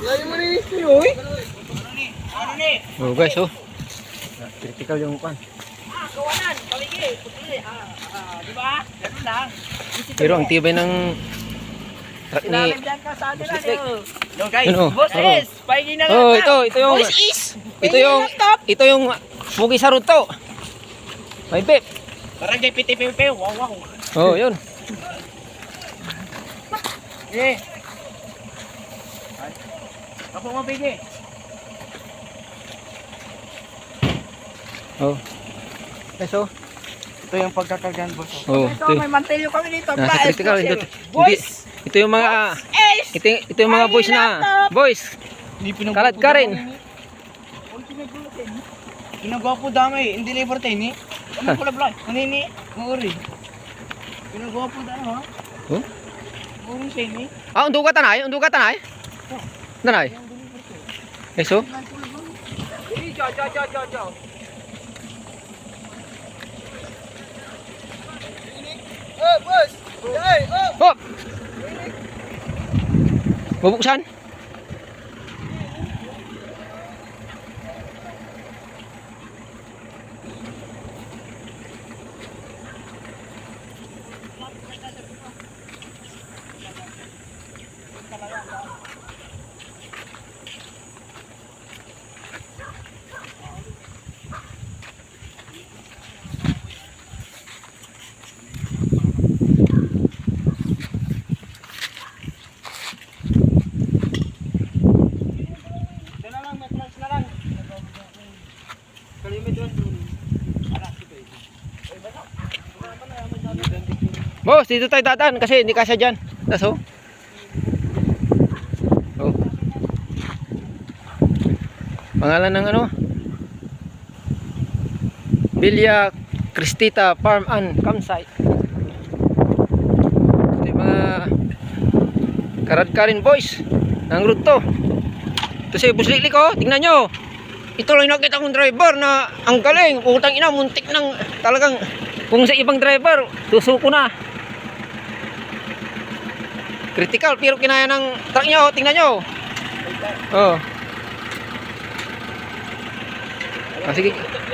Layo mo ni Oy. Ano ni? Oh guys, oh. Critical yung pan. Kawanan, paligi, putli. Di ba? Ganun lang. Pero ang tibay ng truck ni... Ilalim dyan ka sa atin lang. Yo guys, Yun, oh. bosses, pahingi na Oh, lang. ito yung... Ito yung Pugi sa ruto. May bip. Parang kay piti-pipi. Wow. Oh, yun. Eh. Ako mabigi. Oh. Guys, oh. Ito yung pagkakagan, boss. Oh, Ito, may mantilyo kami dito. nasa critical. Boys! Ito yung mga... Ito yung mga boys na... Boys! Kalat ka rin. Pinagwapo dami, hindi labor tayo ni. Ano pula vlog? Manini, mauri. Pinagwapo dami ha. Oh? Mauri siya ni. Ah, unduga tanay? Tanay? Guys, oh. Ciao. Oh, boss. Hey, oh. Hop! Bubuksan? Boss, dito tayo dadaan kasi hindi kasya dyan. Taso. Oh. Pangalan ng ano? Villa Cristita Farm and Campsite. Ito yung mga karad-karin boys ng route to. Ito si Boss Liklik, oh. Tingnan nyo. Ito lang nakita kong driver na ang galing. Utang ina, muntik ng talagang kung sa ibang driver, susuko na. Critical pero kinaya ng truck nyo. Tingnan nyo. Oh. Ah, sige.